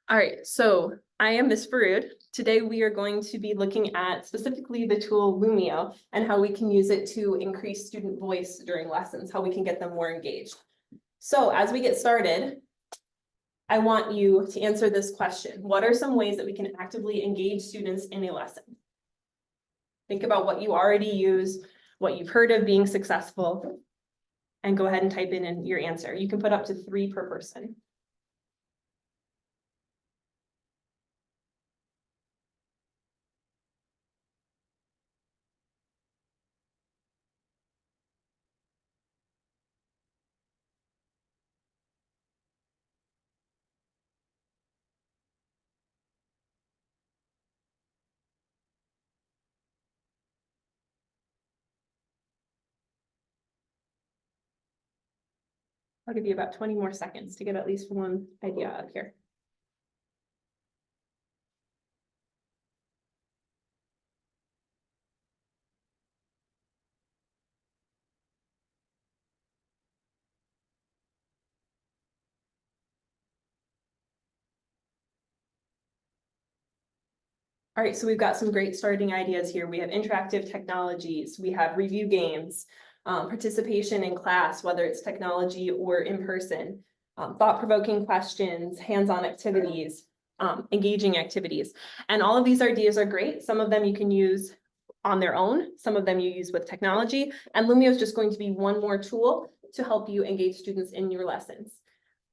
All right, so I am Miss Farood. Today we are going to be looking at specifically the tool Lumio and how we can use it to increase student voice during lessons, how we can get them more engaged. So as we get started, I want you to answer this question. What are some ways that we can actively engage students in a lesson? Think about what you already use, what you've heard of being successful, and go ahead and type in your answer. You can put up to 3 per person. I'll give you about 20 more seconds to get at least one idea out here. All right, so we've got some great starting ideas here. We have interactive technologies, we have review games, participation in class, whether it's technology or in person, thought-provoking questions, hands-on activities, engaging activities. And all of these ideas are great. Some of them you can use on their own, some of them you use with technology, and Lumio is just going to be one more tool to help you engage students in your lessons.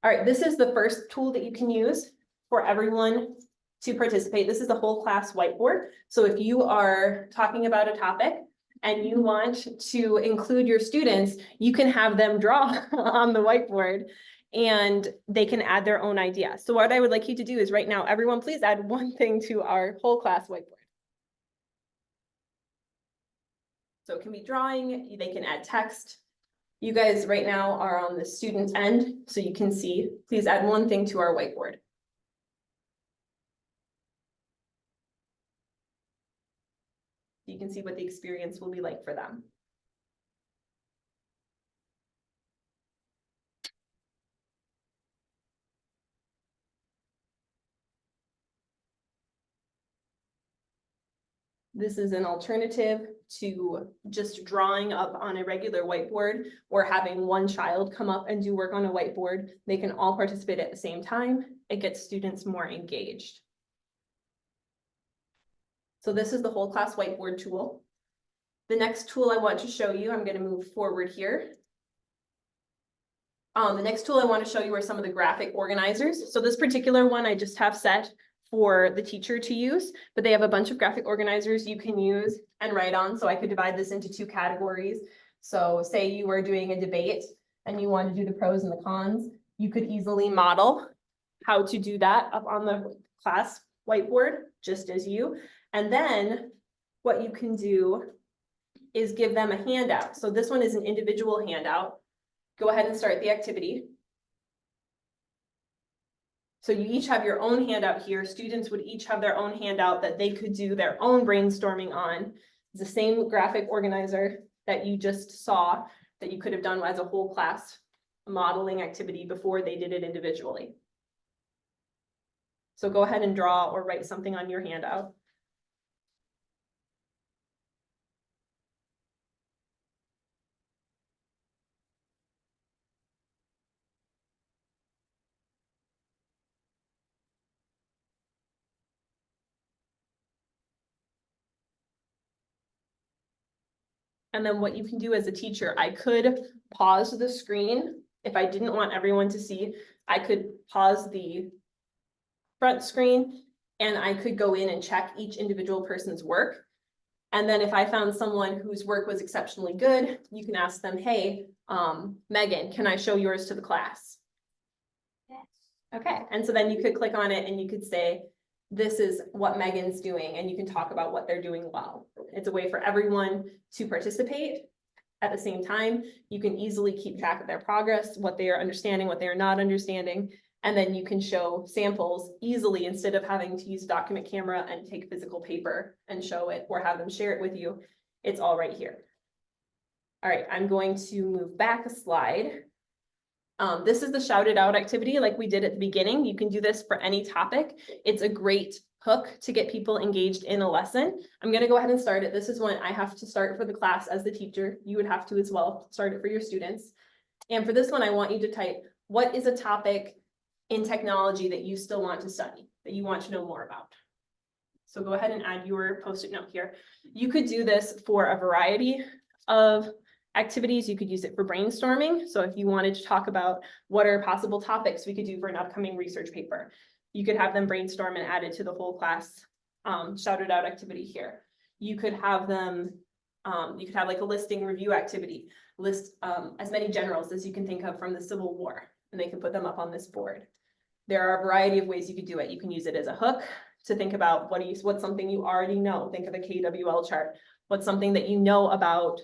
All right, this is the first tool that you can use for everyone to participate. This is a whole class whiteboard. So if you are talking about a topic and you want to include your students, you can have them draw on the whiteboard and they can add their own idea. So what I would like you to do is right now, everyone, please add one thing to our whole class whiteboard. So it can be drawing, they can add text. You guys right now are on the student end, so you can see, please add one thing to our whiteboard. You can see what the experience will be like for them. This is an alternative to just drawing up on a regular whiteboard or having one child come up and do work on a whiteboard. They can all participate at the same time. It gets students more engaged. So this is the whole class whiteboard tool. The next tool I want to show you, I'm going to move forward here. The next tool I want to show you are some of the graphic organizers. So this particular one I just have set for the teacher to use, but they have a bunch of graphic organizers you can use and write on. So I could divide this into 2 categories. So say you were doing a debate and you want to do the pros and the cons, you could easily model how to do that up on the class whiteboard, just as you. And then what you can do is give them a handout. So this one is an individual handout. Go ahead and start the activity. So you each have your own handout here. Students would each have their own handout that they could do their own brainstorming on. It's the same graphic organizer that you just saw that you could have done as a whole class modeling activity before they did it individually. So go ahead and draw or write something on your handout. And then what you can do as a teacher, I could pause the screen. If I didn't want everyone to see, I could pause the front screen and I could go in and check each individual person's work. And then if I found someone whose work was exceptionally good, you can ask them, hey, Megan, can I show yours to the class? Yes. Okay, and so then you could click on it and you could say, this is what Megan's doing, and you can talk about what they're doing well. It's a way for everyone to participate at the same time. You can easily keep track of their progress, what they are understanding, what they are not understanding, and then you can show samples easily instead of having to use a document camera and take physical paper and show it or have them share it with you. It's all right here. All right, I'm going to move back a slide. This is the shouted out activity like we did at the beginning. You can do this for any topic. It's a great hook to get people engaged in a lesson. I'm gonna go ahead and start it. This is one I have to start for the class as the teacher. You would have to as well start it for your students. And for this one, I want you to type, what is a topic in technology that you still want to study, that you want to know more about? So go ahead and add your post-it note here. You could do this for a variety of activities. You could use it for brainstorming. So if you wanted to talk about what are possible topics we could do for an upcoming research paper, you could have them brainstorm and add it to the whole class shouted out activity here. You could have them, you could have like a listing review activity, list as many generals as you can think of from the Civil War, and they can put them up on this board. There are a variety of ways you could do it. You can use it as a hook to think about what's something you already know. Think of a KWL chart. What's something that you know about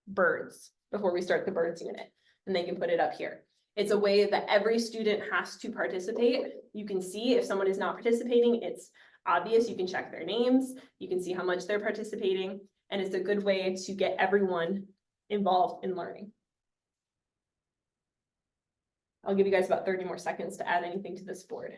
birds before we start the birds unit, and they can put it up here. It's a way that every student has to participate. You can see if someone is not participating, it's obvious. You can check their names. You can see how much they're participating, and it's a good way to get everyone involved in learning. I'll give you guys about 30 more seconds to add anything to this board.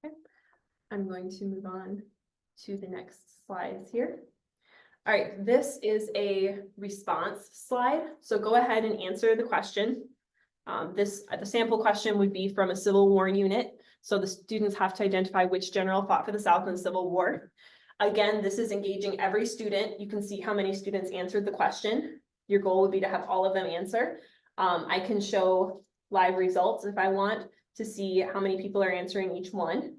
Okay. I'm going to move on to the next slides here. All right, this is a response slide. So go ahead and answer the question. The sample question would be from a Civil War unit. So the students have to identify which general fought for the South in the Civil War. Again, this is engaging every student. You can see how many students answered the question. Your goal would be to have all of them answer. I can show live results if I want to see how many people are answering each one.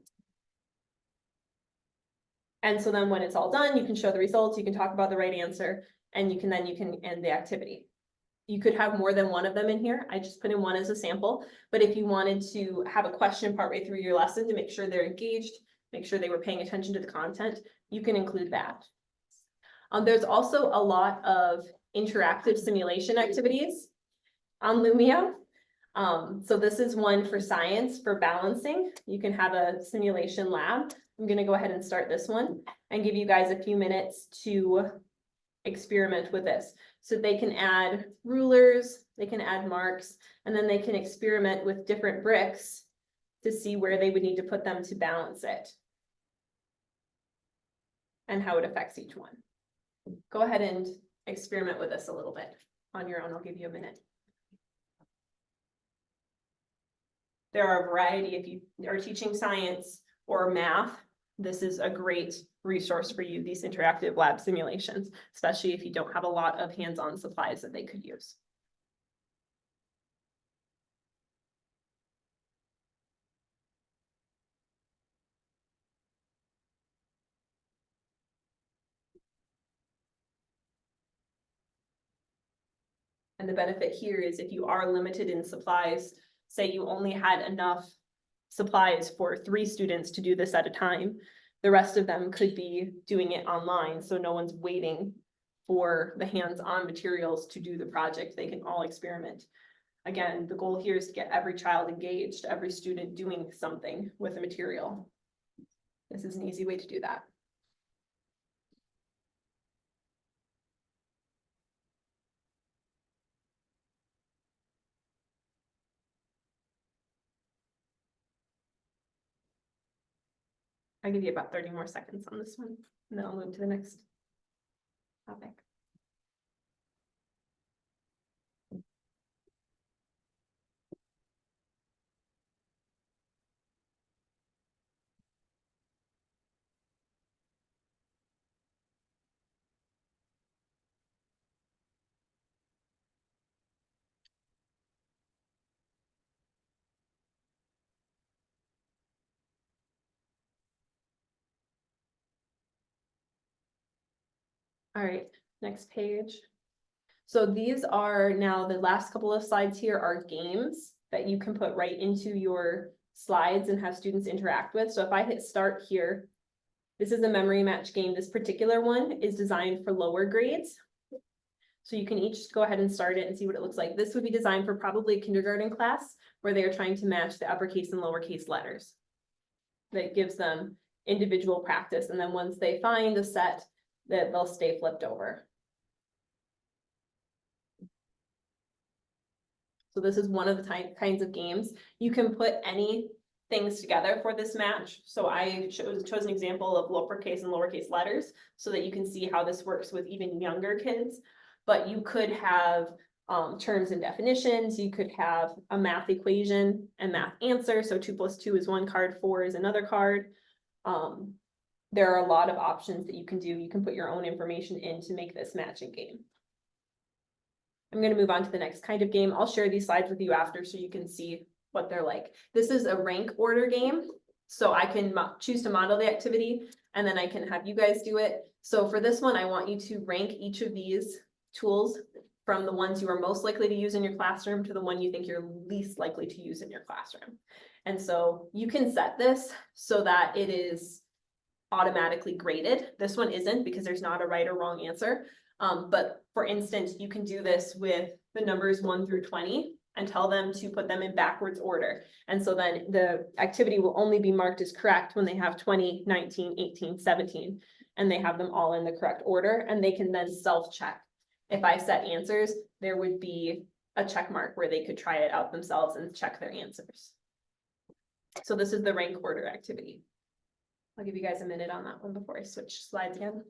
And so then when it's all done, you can show the results, you can talk about the right answer, and you can end the activity. You could have more than one of them in here. I just put in one as a sample, but if you wanted to have a question partway through your lesson to make sure they're engaged, make sure they were paying attention to the content, you can include that. There's also a lot of interactive simulation activities on Lumio. So this is one for science, for balancing. You can have a simulation lab. I'm going to go ahead and start this one and give you guys a few minutes to experiment with this. So they can add rulers, they can add marks, and then they can experiment with different bricks to see where they would need to put them to balance it and how it affects each one. Go ahead and experiment with this a little bit on your own. I'll give you a minute. There are a variety. If you are teaching science or math, this is a great resource for you, these interactive lab simulations, especially if you don't have a lot of hands-on supplies that they could use. And the benefit here is if you are limited in supplies, say you only had enough supplies for 3 students to do this at a time, the rest of them could be doing it online, so no one's waiting for the hands-on materials to do the project. They can all experiment. Again, the goal here is to get every child engaged, every student doing something with the material. This is an easy way to do that. I'll give you about 30 more seconds on this one, and then I'll move to the next topic. All right, next page. So these are now, the last couple of slides here are games that you can put right into your slides and have students interact with. So if I hit start here, this is a memory match game. This particular one is designed for lower grades. So you can each go ahead and start it and see what it looks like. This would be designed for probably a kindergarten class where they are trying to match the uppercase and lowercase letters. That gives them individual practice. And then once they find a set, that they'll stay flipped over. So this is one of the kinds of games. You can put any things together for this match. So I chose an example of uppercase and lowercase letters so that you can see how this works with even younger kids. But you could have terms and definitions. You could have a math equation and math answer. So 2 + 2 is one card, 4 is another card. There are a lot of options that you can do. You can put your own information in to make this matching game. I'm going to move on to the next kind of game. I'll share these slides with you after so you can see what they're like. This is a rank order game. So I can choose to model the activity and then I can have you guys do it. So for this one, I want you to rank each of these tools from the ones you are most likely to use in your classroom to the one you think you're least likely to use in your classroom. And so you can set this so that it is automatically graded. This one isn't because there's not a right or wrong answer. But for instance, you can do this with the numbers 1 through 20 and tell them to put them in backwards order. And so then the activity will only be marked as correct when they have 20, 19, 18, 17, and they have them all in the correct order, and they can then self-check. If I set answers, there would be a check mark where they could try it out themselves and check their answers. So this is the rank order activity. I'll give you guys a minute on that one before I switch slides again.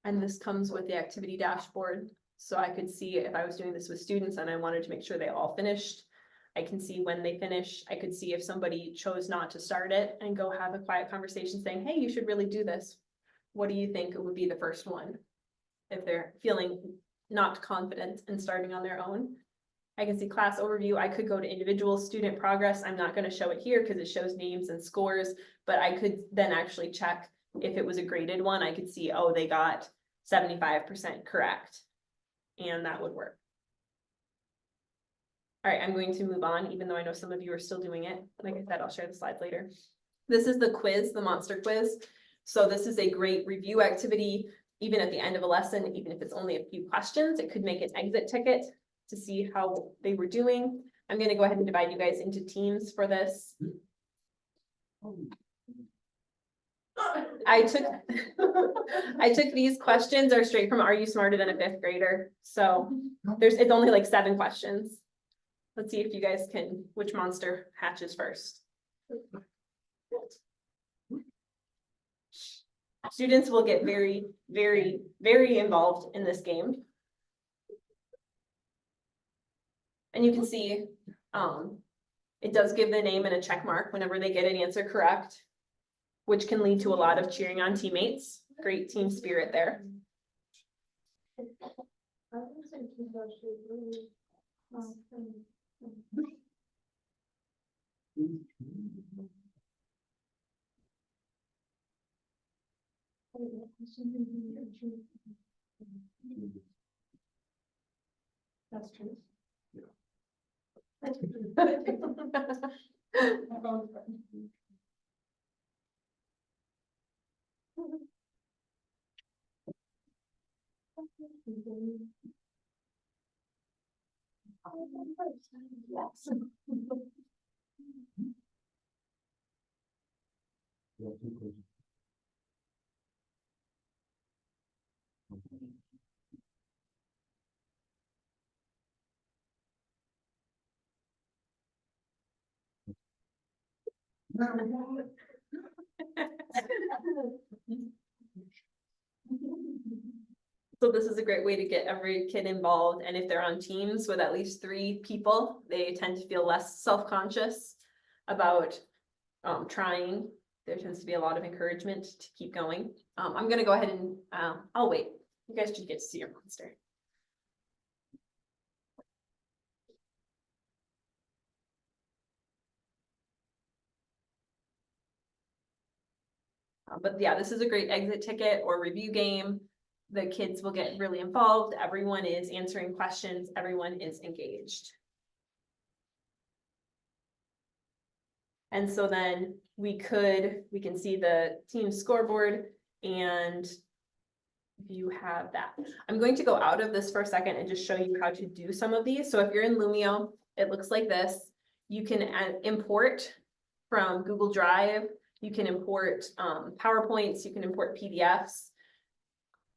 And this comes with the activity dashboard. So I could see if I was doing this with students and I wanted to make sure they all finished, I can see when they finish. I could see if somebody chose not to start it and go have a quiet conversation saying, hey, you should really do this. What do you think it would be the first one? If they're feeling not confident in starting on their own. I can see class overview. I could go to individual student progress. I'm not going to show it here because it shows names and scores, but I could then actually check if it was a graded one. I could see, oh, they got 75% correct, and that would work. All right, I'm going to move on, even though I know some of you are still doing it. Like I said, I'll share the slides later. This is the quiz, the monster quiz. So this is a great review activity, even at the end of a lesson, even if it's only a few questions. It could make an exit ticket to see how they were doing. I'm going to go ahead and divide you guys into teams for this. I took these questions are straight from Are You Smarter Than a Fifth Grader? So it's only like 7 questions. Let's see if you guys can, which monster hatches first. Students will get very, very, very involved in this game. And you can see it does give the name and a check mark whenever they get an answer correct, which can lead to a lot of cheering on teammates. Great team spirit there. That's true. Yes. So this is a great way to get every kid involved, and if they're on teams with at least 3 people, they tend to feel less self-conscious about trying. There tends to be a lot of encouragement to keep going. I'm gonna go ahead and, I'll wait. You guys should get to see your monster. But yeah, this is a great exit ticket or review game. The kids will get really involved. Everyone is answering questions. Everyone is engaged. And so then we can see the team scoreboard and you have that. I'm going to go out of this for a second and just show you how to do some of these. So if you're in Lumio, it looks like this. You can import from Google Drive. You can import PowerPoints, you can import PDFs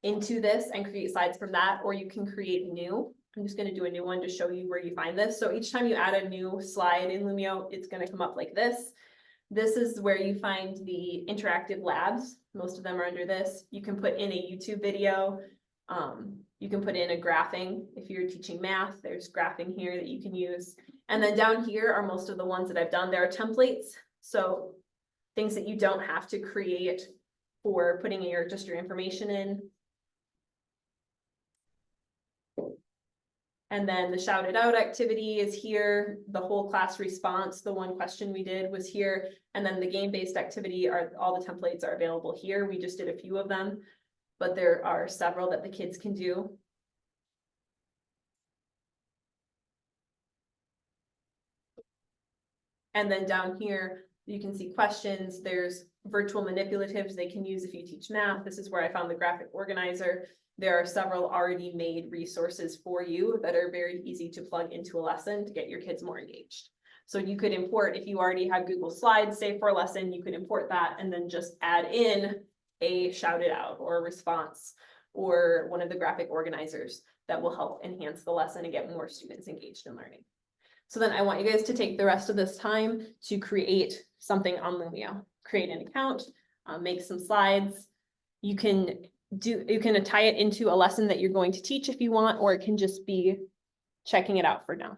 into this and create slides from that, or you can create new. I'm just going to do a new one to show you where you find this. So each time you add a new slide in Lumio, it's going to come up like this. This is where you find the interactive labs. Most of them are under this. You can put in a YouTube video. You can put in a graphing. If you're teaching math, there's graphing here that you can use. And then down here are most of the ones that I've done. There are templates. So things that you don't have to create for putting just your information in. And then the shout it out activity is here. The whole class response, the one question we did was here. And then the game-based activity all the templates are available here. We just did a few of them, but there are several that the kids can do. And then down here, you can see questions. There's virtual manipulatives they can use if you teach math. This is where I found the graphic organizer. There are several already made resources for you that are very easy to plug into a lesson to get your kids more engaged. So you could import, if you already have Google Slides, say for a lesson, you could import that and then just add in a shout it out or a response or one of the graphic organizers that will help enhance the lesson and get more students engaged in learning. So then I want you guys to take the rest of this time to create something on Lumio. Create an account, make some slides. You can tie it into a lesson that you're going to teach if you want, or it can just be checking it out for now.